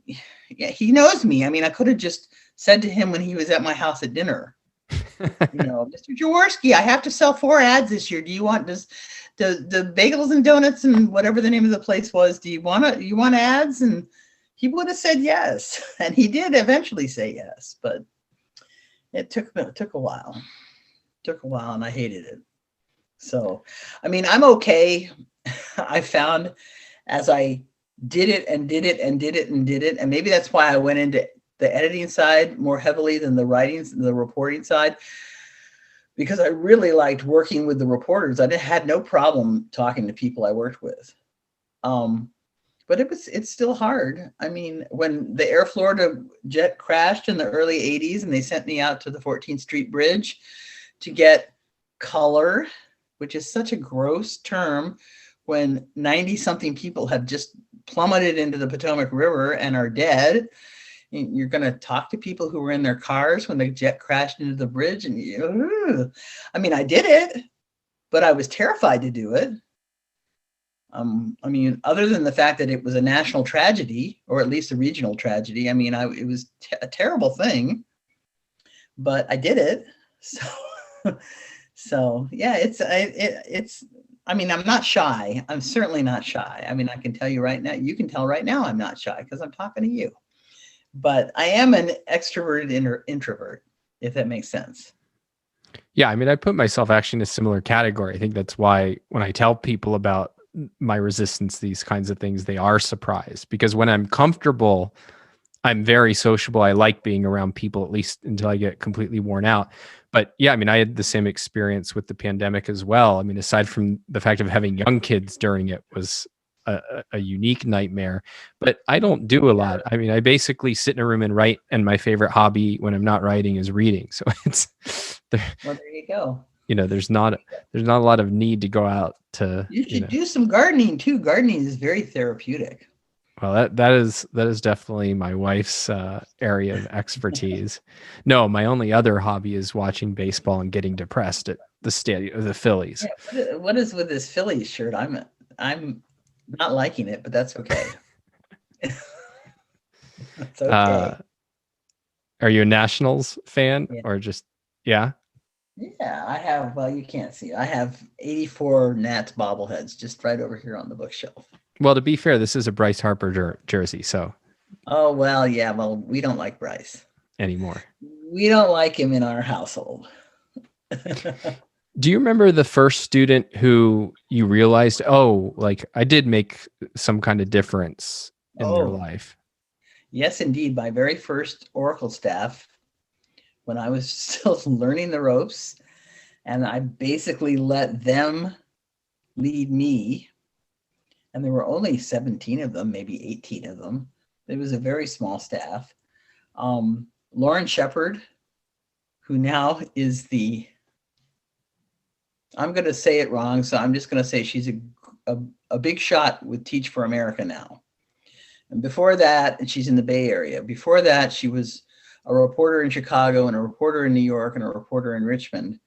Yeah, he knows me. I mean, I could have just said to him when he was at my house at dinner, you know, Mr. Jaworski, I have to sell 4 ads this year. Do you want the bagels and donuts and whatever the name of the place was? Do you want ads? And he would have said yes, and he did eventually say yes, but it took a while. And I hated it. So, I mean, I'm okay. I found as I did it, and maybe that's why I went into the editing side more heavily than the reporting side, because I really liked working with the reporters. I had no problem talking to people I worked with. But it's still hard. I mean, when the Air Florida jet crashed in the early 80s and they sent me out to the 14th Street Bridge to get color, which is such a gross term when 90-something people have just plummeted into the Potomac River and are dead. You're going to talk to people who were in their cars when the jet crashed into the bridge. And I mean, I did it, but I was terrified to do it. I mean, other than the fact that it was a national tragedy, or at least a regional tragedy, I mean, it was a terrible thing, but I did it. So yeah, I mean, I'm not shy. I'm certainly not shy. I mean, I can tell you right now, you can tell right now I'm not shy because I'm talking to you. But I am an extroverted introvert, if that makes sense. Yeah, I mean, I put myself actually in a similar category. I think that's why when I tell people about my resistance to these kinds of things, they are surprised, because when I'm comfortable, I'm very sociable. I like being around people, at least until I get completely worn out. But yeah, I mean, I had the same experience with the pandemic as well. I mean, aside from the fact of having young kids during it was a unique nightmare, but I don't do a lot. I mean, I basically sit in a room and write, and my favorite hobby when I'm not writing is reading. So it's well, there you go. You know, there's not a lot of need to go out to. You should do some gardening too. Gardening is very therapeutic. Well, that is definitely my wife's area of expertise. No, my only other hobby is watching baseball and getting depressed at the stadium of the Phillies. Yeah, what is with this Phillies shirt? I'm not liking it, but that's okay. That's okay. Are you a Nationals fan or just Yeah, I have. Well, you can't see it. I have 84 Nats bobbleheads just right over here on the bookshelf. Well, to be fair, this is a Bryce Harper jersey, so. Oh, well, yeah. Well, we don't like Bryce anymore. We don't like him in our household. Do you remember the first student who you realized, oh, like I did make some kind of difference in their life? Yes, indeed. My very first Oracle staff, when I was still learning the ropes, and I basically let them lead me. And there were only 17 of them, maybe 18 of them. It was a very small staff. Lauren Shepard, who now is I'm going to say it wrong, so I'm just going to say she's a big shot with Teach for America now. And before that, and she's in the Bay Area. Before that, she was a reporter in Chicago and a reporter in New York and a reporter in Richmond.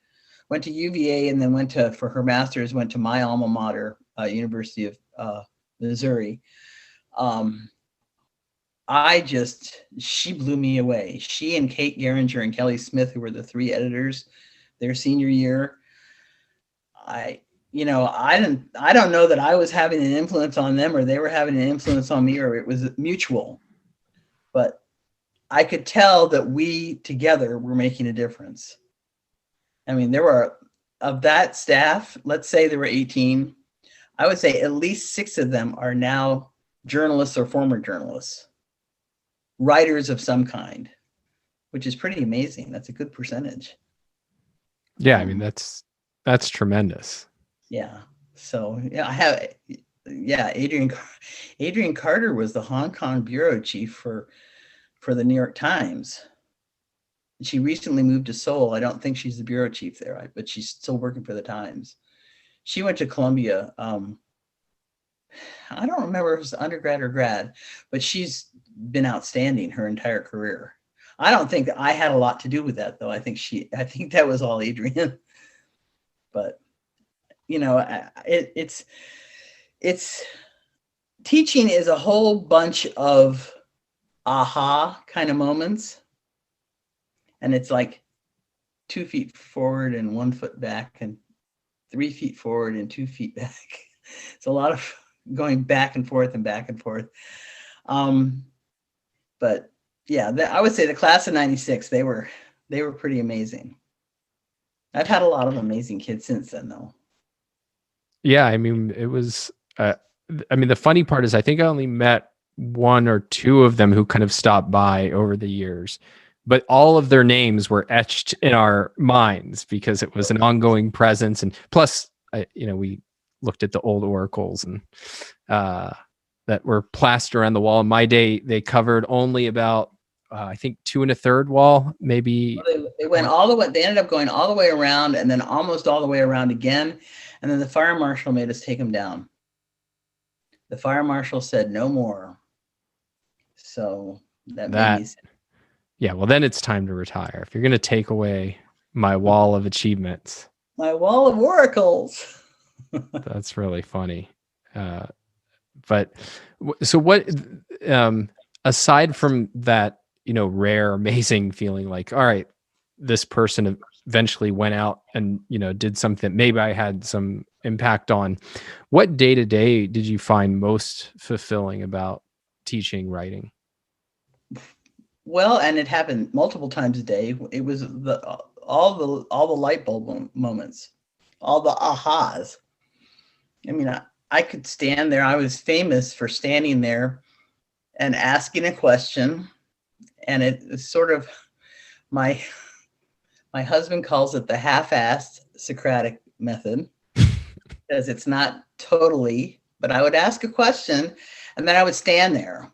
Went to UVA and then for her master's, went to my alma mater, University of Missouri. She blew me away. She and Kate Geringer and Kelly Smith, who were the 3 editors their senior year. I don't know that I was having an influence on them or they were having an influence on me, or it was mutual, but I could tell that we together were making a difference. I mean, there were, of that staff, let's say there were 18, I would say at least 6 of them are now journalists or former journalists, writers of some kind, which is pretty amazing. That's a good percentage. Yeah, I mean, that's tremendous. Yeah. So yeah, Adrian Carter was the Hong Kong bureau chief for the New York Times. She recently moved to Seoul. I don't think she's the bureau chief there, but she's still working for the Times. She went to Columbia. I don't remember if it was undergrad or grad, but she's been outstanding her entire career. I don't think that I had a lot to do with that, though. I think that was all Adrian. But it's teaching is a whole bunch of aha kind of moments, and it's like 2 feet forward and 1 foot back, and 3 feet forward and 2 feet back. It's a lot of going back and forth and back and forth. But yeah, I would say the class of '96, they were pretty amazing. I've had a lot of amazing kids since then, though. Yeah, I mean, it was. The funny part is, I think I only met one or two of them who kind of stopped by over the years, but all of their names were etched in our minds because it was an ongoing presence. And plus, we looked at the old oracles and that were plastered around the wall. In my day, they covered only about I think 2 1/3 wall, maybe. They went all the way. They ended up going all the way around, and then almost all the way around again. And then the fire marshal made us take them down. The fire marshal said no more. So that made me sad. Yeah, well, then it's time to retire. If you're going to take away my wall of achievements, my wall of oracles. That's really funny. But so what? Aside from that, rare, amazing feeling, like, all right, this person eventually went out and did something that maybe I had some impact on. What day-to-day did you find most fulfilling about teaching writing? Well, and it happened multiple times a day. It was all the light bulb moments, all the ahas. I mean, I could stand there. I was famous for standing there and asking a question, and it's sort of my husband calls it the half-assed Socratic method, because it's not totally, but I would ask a question and then I would stand there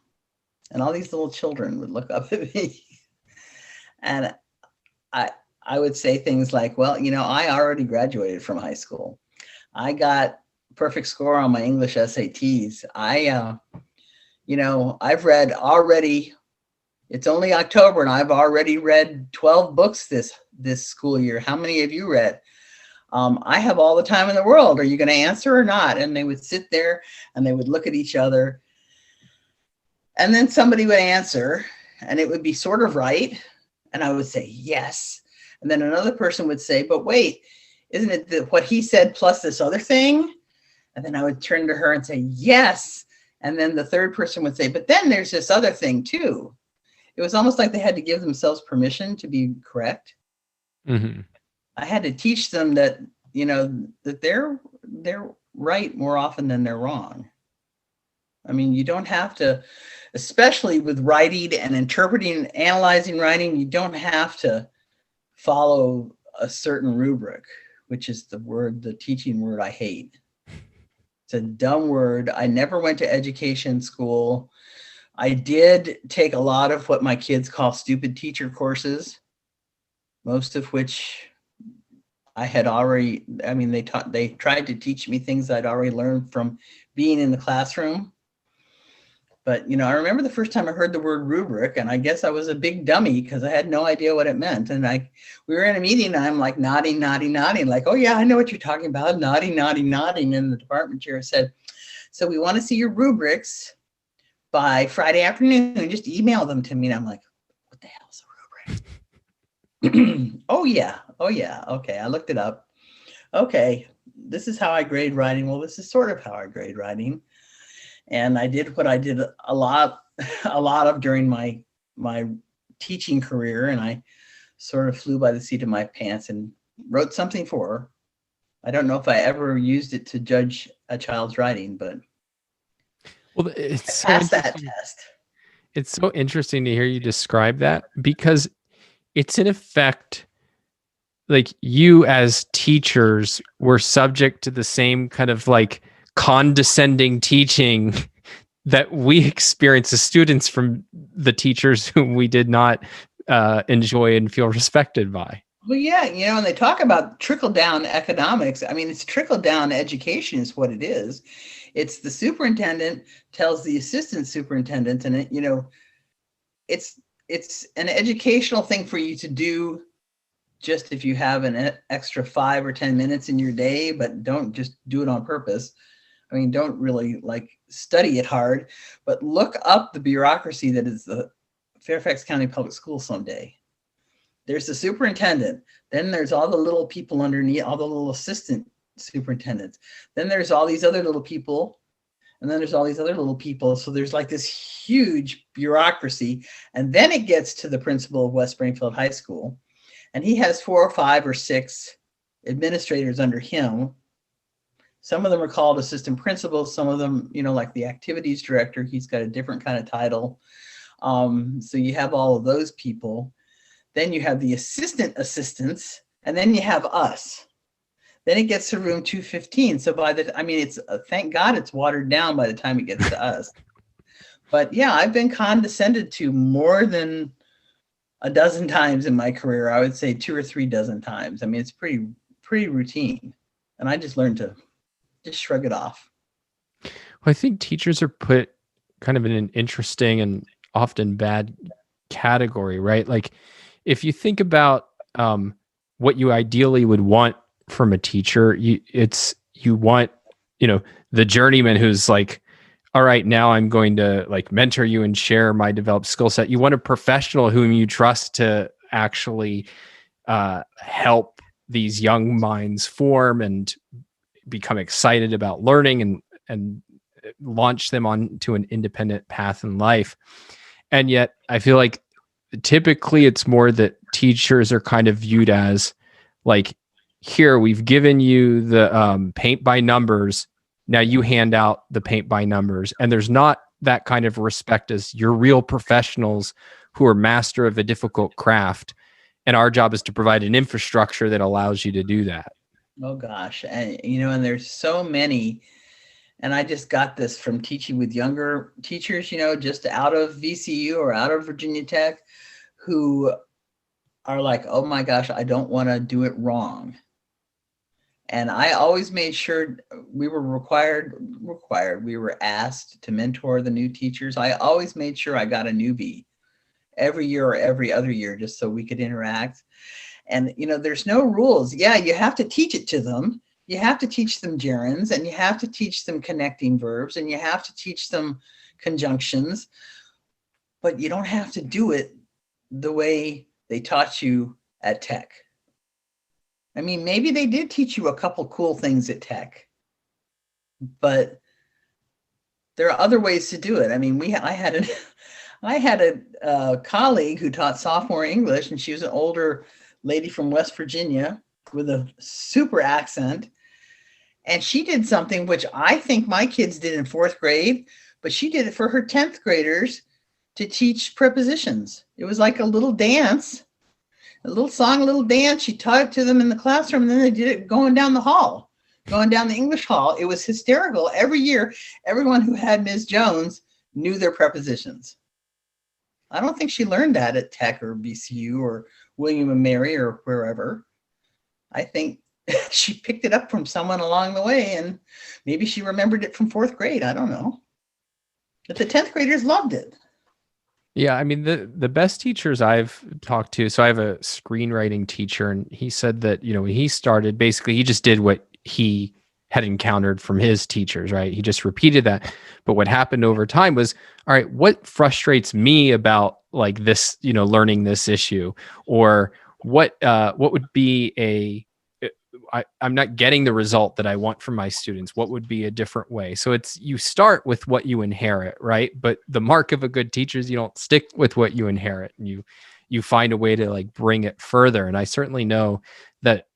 and all these little children would look up at me and I would say things like, well, I already graduated from high school. I got perfect score on my English SATs. I've read already, it's only October and I've already read 12 books this school year. How many have you read? I have all the time in the world. Are you going to answer or not? And they would sit there and they would look at each other. And then somebody would answer and it would be sort of right. And I would say, yes. And then another person would say, but wait, isn't it what he said plus this other thing? And then I would turn to her and say, yes. And then the third person would say, but then there's this other thing too. It was almost like they had to give themselves permission to be correct. Mm-hmm. I had to teach them that, that they're right more often than they're wrong. I mean, you don't have to, especially with writing and interpreting and analyzing writing, you don't have to follow a certain rubric, which is the teaching word I hate. It's a dumb word. I never went to education school. I did take a lot of what my kids call stupid teacher courses, most of which I had already, they tried to teach me things I'd already learned from being in the classroom. But, I remember the first time I heard the word rubric, and I guess I was a big dummy because I had no idea what it meant. And we were in a meeting and I'm like nodding, like, oh yeah, I know what you're talking about. Nodding. And the department chair said, so we want to see your rubrics by Friday afternoon. Just email them to me. And I'm like, what the hell's a rubric? Oh yeah. Okay. I looked it up. Okay. This is how I grade writing. Well, this is sort of how I grade writing. And I did what I did a lot of during my teaching career. And I sort of flew by the seat of my pants and wrote something for her. I don't know if I ever used it to judge a child's writing, but well, it's I passed that test. It's so interesting to hear you describe that because it's in effect like you as teachers were subject to the same kind of like condescending teaching that we experience as students from the teachers whom we did not enjoy and feel respected by. Well, yeah, and they talk about trickle-down economics. I mean, it's trickle-down education is what it is. It's the superintendent tells the assistant superintendent, and it's an educational thing for you to do just if you have an extra 5 or 10 minutes in your day, but don't just do it on purpose. I mean, don't really study it hard, but look up the bureaucracy that is the Fairfax County Public Schools someday. There's the superintendent. Then there's all the little people underneath, all the little assistant superintendents. Then there's all these other little people. And then there's all these other little people. So there's this huge bureaucracy. And then it gets to the principal of West Springfield High School. And he has 4 or 5 or 6 administrators under him. Some of them are called assistant principals. Some of them, like the activities director, he's got a different kind of title. So you have all of those people. Then you have the assistants, and then you have us. Then it gets to room 215. So it's thank God it's watered down by the time it gets to us. But yeah, I've been condescended to more than a dozen times in my career. I would say 2 or 3 dozen times. I mean, it's pretty routine. And I just learned to just shrug it off. Well, I think teachers are put kind of in an interesting and often bad category, right? Like, if you think about what you ideally would want from a teacher, you want, the journeyman who's like, all right, now I'm going to mentor you and share my developed skill set. You want a professional whom you trust to actually help these young minds form and become excited about learning and launch them onto an independent path in life. And yet I feel like typically it's more that teachers are kind of viewed as here, we've given you the paint by numbers. Now you hand out the paint by numbers. And there's not that kind of respect as you're real professionals who are master of a difficult craft. And our job is to provide an infrastructure that allows you to do that. Oh gosh. And, and there's so many, and I just got this from teaching with younger teachers, just out of VCU or out of Virginia Tech, who are like, oh my gosh, I don't want to do it wrong. And I always made sure we were we were asked to mentor the new teachers. I always made sure I got a newbie every year or every other year, just so we could interact. And, there's no rules. Yeah, you have to teach it to them. You have to teach them gerunds, and you have to teach them connecting verbs, and you have to teach them conjunctions, but you don't have to do it the way they taught you at Tech. I mean, maybe they did teach you a couple cool things at Tech, but there are other ways to do it. I mean, I had a colleague who taught sophomore English, and she was an older lady from West Virginia with a super accent. And she did something which I think my kids did in 4th grade, but she did it for her 10th graders to teach prepositions. It was like a little dance, a little song, a little dance. She taught it to them in the classroom, and then they did it going down the hall, going down the English hall. It was hysterical. Every year, everyone who had Ms. Jones knew their prepositions. I don't think she learned that at Tech or VCU or William and Mary or wherever. I think she picked it up from someone along the way, and maybe she remembered it from 4th grade. I don't know. But the 10th graders loved it. Yeah, I mean, the best teachers I've talked to, so I have a screenwriting teacher, and he said that, when he started, basically he just did what he had encountered from his teachers, right? He just repeated that. But what happened over time was, all right, what frustrates me about this, learning this issue, or what would be I'm not getting the result that I want from my students. What would be a different way? So you start with what you inherit, right? But the mark of a good teacher is you don't stick with what you inherit, and you find a way to bring it further. And I certainly know that,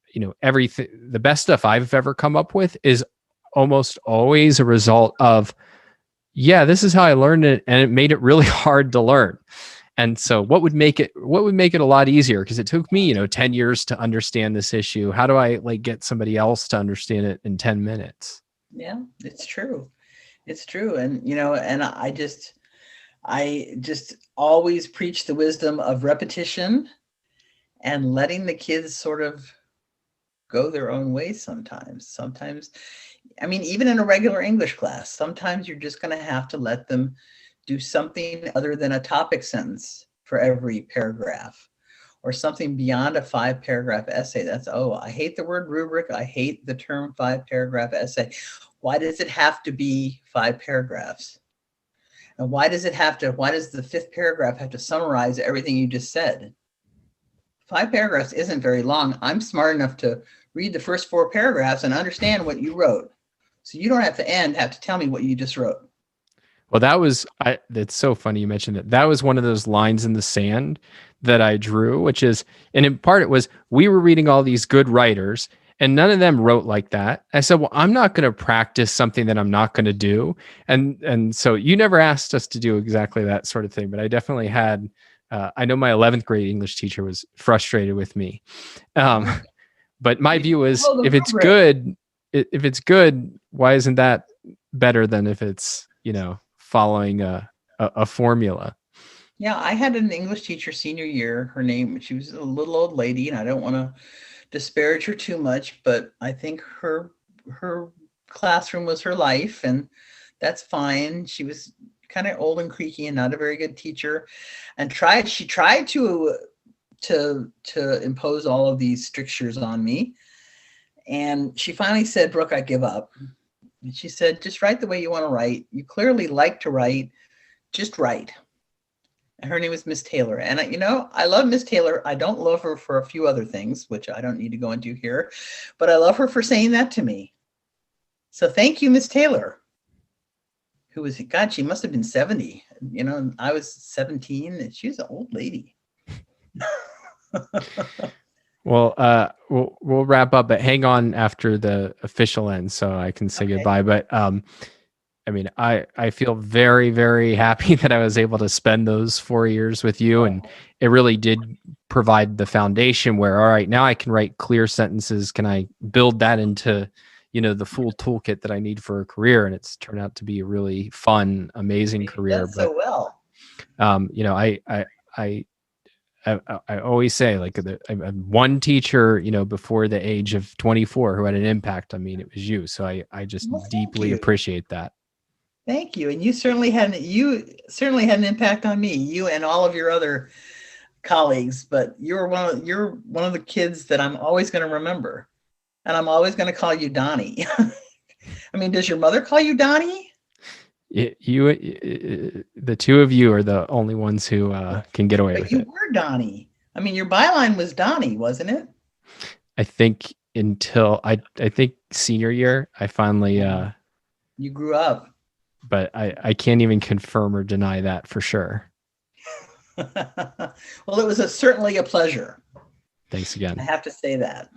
everything, the best stuff I've ever come up with is almost always a result of, yeah, this is how I learned it, and it made it really hard to learn. And so what would make it a lot easier? Because it took me, 10 years to understand this issue. How do I get somebody else to understand it in 10 minutes? Yeah, it's true. It's true. And, and I just always preach the wisdom of repetition and letting the kids sort of go their own way sometimes. I mean, even in a regular English class, sometimes you're just going to have to let them do something other than a topic sentence for every paragraph, or something beyond a 5-paragraph essay. I hate the word rubric. I hate the term 5-paragraph essay. Why does it have to be 5 paragraphs? And why does the 5th paragraph have to summarize everything you just said? 5 paragraphs isn't very long. I'm smart enough to read the first 4 paragraphs and understand what you wrote. So you don't have to tell me what you just wrote. Well, that's so funny you mentioned it. That was one of those lines in the sand that I drew, which is, and in part it was, we were reading all these good writers and none of them wrote like that. I said, well, I'm not going to practice something that I'm not going to do. And so you never asked us to do exactly that sort of thing, but I definitely had, I know my 11th grade English teacher was frustrated with me. But my view is, if it's good, why isn't that better than if it's, following a formula? Yeah, I had an English teacher senior year. She was a little old lady, and I don't want to disparage her too much, but I think her classroom was her life, and that's fine. She was kind of old and creaky and not a very good teacher, and she tried to impose all of these strictures on me. And she finally said, "Brooke, I give up." And she said, "Just write the way you want to write. You clearly like to write. Just write." And her name was Miss Taylor. And I love Miss Taylor. I don't love her for a few other things, which I don't need to go into here, but I love her for saying that to me. So thank you, Miss Taylor, who was, God, she must have been 70. I was 17, and she was an old lady. Well, we'll wrap up, but hang on after the official end so I can say goodbye. But I mean, I feel very, very happy that I was able to spend those 4 years with you, and it really did provide the foundation where, all right, now I can write clear sentences. Can I build that into, the full toolkit that I need for a career? And it's turned out to be a really fun, amazing career. But so well. I always say, I had one teacher, before the age of 24 who had an impact on me, and it was you. So I just deeply appreciate that. Thank you. And you certainly had an impact on me, you and all of your other colleagues, but you're one of the kids that I'm always going to remember. And I'm always going to call you Donnie. I mean, does your mother call you Donnie? The two of you are the only ones who can get away with it. You were Donnie. I mean, your byline was Donnie, wasn't it? I think until I think senior year, I finally you grew up. But I can't even confirm or deny that for sure. Well, it was certainly a pleasure. Thanks again. I have to say that.